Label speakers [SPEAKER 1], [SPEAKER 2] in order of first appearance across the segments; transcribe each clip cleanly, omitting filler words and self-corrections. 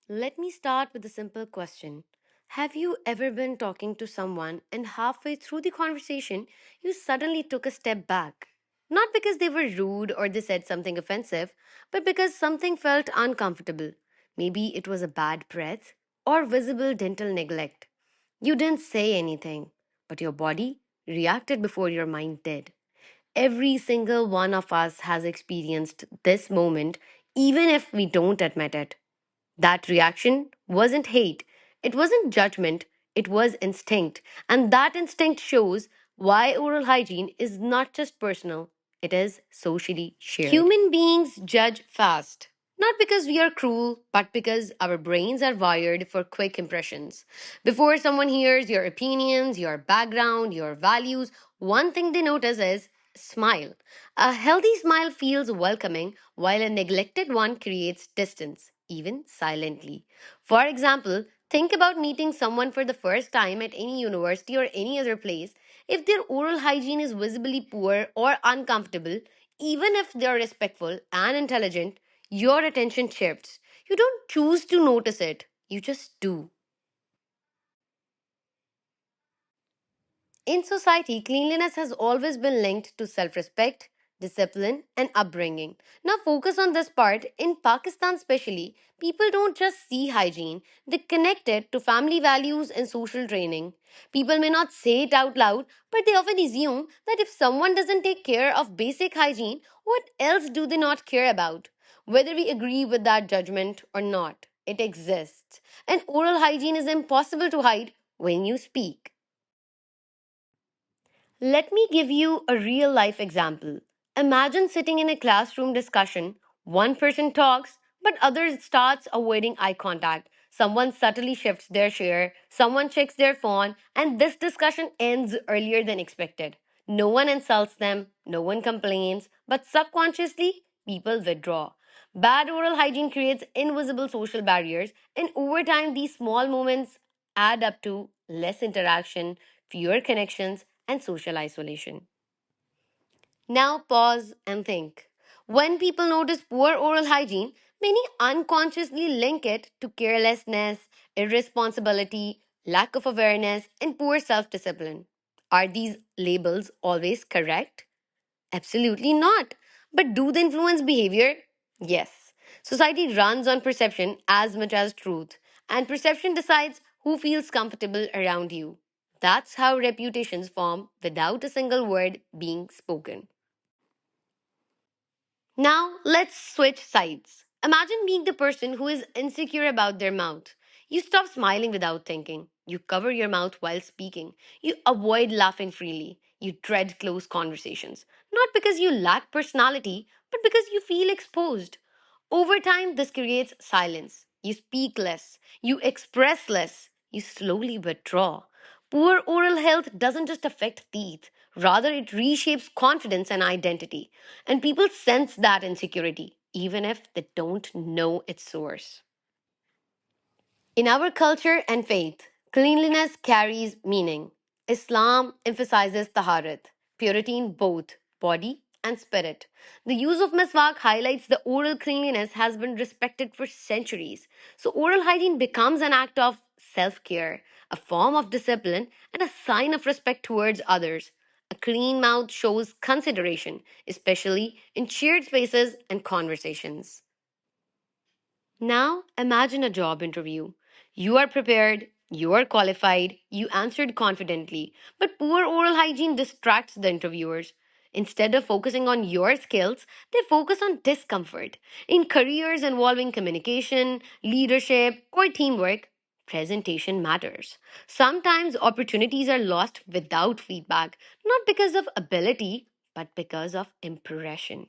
[SPEAKER 1] Let me start with a simple question. Have you ever been talking to someone and halfway through the conversation, you suddenly took a step back? Not because they were rude or they said something offensive, but because something felt uncomfortable. Maybe it was a bad breath or visible dental neglect. You didn't say anything, but your body reacted before your mind did. Every single one of us has experienced this moment, even if we don't admit it. That reaction wasn't hate, it wasn't judgment, it was instinct. And that instinct shows why oral hygiene is not just personal, it is socially shared. Human beings judge fast. Not because we are cruel, but because our brains are wired for quick impressions. Before someone hears your opinions, your background, your values, one thing they notice is smile. A healthy smile feels welcoming, while a neglected one creates distance, even silently. For example, think about meeting someone for the first time at any university or any other place. If their oral hygiene is visibly poor or uncomfortable, even if they're respectful and intelligent, your attention shifts. You don't choose to notice it, you just do. In society, cleanliness has always been linked to self respect, discipline, and upbringing. Now, focus on this part. In Pakistan, especially, people don't just see hygiene, they connect it to family values and social training. People may not say it out loud, but they often assume that if someone doesn't take care of basic hygiene, what else do they not care about? Whether we agree with that judgment or not, it exists. And oral hygiene is impossible to hide when you speak. Let me give you a real life example. Imagine sitting in a classroom discussion. One person talks, but others starts avoiding eye contact. Someone subtly shifts their chair, someone checks their phone, and this discussion ends earlier than expected. No one insults them, no one complains, but subconsciously, people withdraw. Bad oral hygiene creates invisible social barriers, and over time, these small moments add up to less interaction, fewer connections, and social isolation. Now pause and think. When people notice poor oral hygiene, many unconsciously link it to carelessness, irresponsibility, lack of awareness, and poor self discipline. Are these labels always correct? Absolutely not. But do they influence behavior? Yes. Society runs on perception as much as truth, and perception decides who feels comfortable around you. That's how reputations form without a single word being spoken. Now, let's switch sides. Imagine being the person who is insecure about their mouth. You stop smiling without thinking. You cover your mouth while speaking. You avoid laughing freely. You dread close conversations. Not because you lack personality, but because you feel exposed. Over time, this creates silence. You speak less. You express less. You slowly withdraw. Poor oral health doesn't just affect teeth, rather, it reshapes confidence and identity. And people sense that insecurity, even if they don't know its source. In our culture and faith, cleanliness carries meaning. Islam emphasizes taharat, purity in both body and spirit. The use of miswak highlights the oral cleanliness has been respected for centuries. So, oral hygiene becomes an act of self care, a form of discipline, and a sign of respect towards others. A clean mouth shows consideration, especially in shared spaces and conversations. Now, imagine a job interview. You are prepared, you are qualified, you answered confidently, but poor oral hygiene distracts the interviewers. Instead of focusing on your skills, they focus on discomfort. In careers involving communication, leadership, or teamwork, presentation matters. Sometimes opportunities are lost without feedback, not because of ability, but because of impression.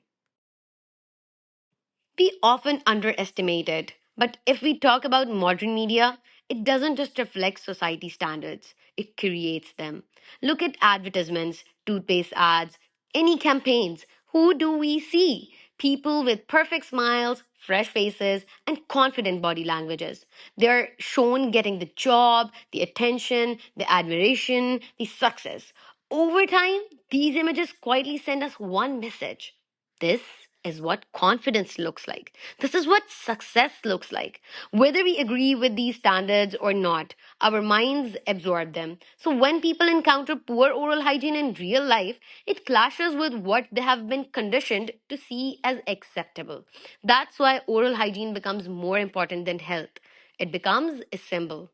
[SPEAKER 1] We often underestimate it, but if we talk about modern media, it doesn't just reflect society standards, it creates them. Look at advertisements, toothpaste ads, any campaigns. Who do we see? People with perfect smiles, fresh faces, and confident body languages. They're shown getting the job, the attention, the admiration, the success. Over time, these images quietly send us one message: this is what confidence looks like. This is what success looks like. Whether we agree with these standards or not, our minds absorb them. So when people encounter poor oral hygiene in real life, it clashes with what they have been conditioned to see as acceptable. That's why oral hygiene becomes more important than health. It becomes a symbol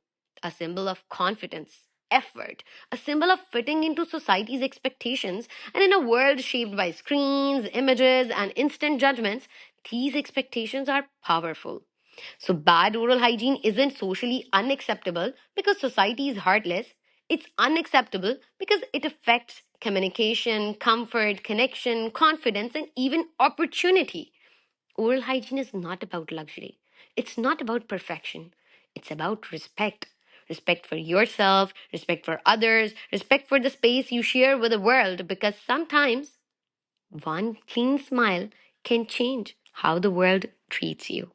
[SPEAKER 1] of confidence, effort, a symbol of fitting into society's expectations. And in a world shaped by screens, images, and instant judgments, these expectations are powerful. So, bad oral hygiene isn't socially unacceptable because society is heartless. It's unacceptable because it affects communication, comfort, connection, confidence, and even opportunity. Oral hygiene is not about luxury. It's not about perfection. It's about respect. Respect for yourself, respect for others, respect for the space you share with the world, because sometimes one clean smile can change how the world treats you.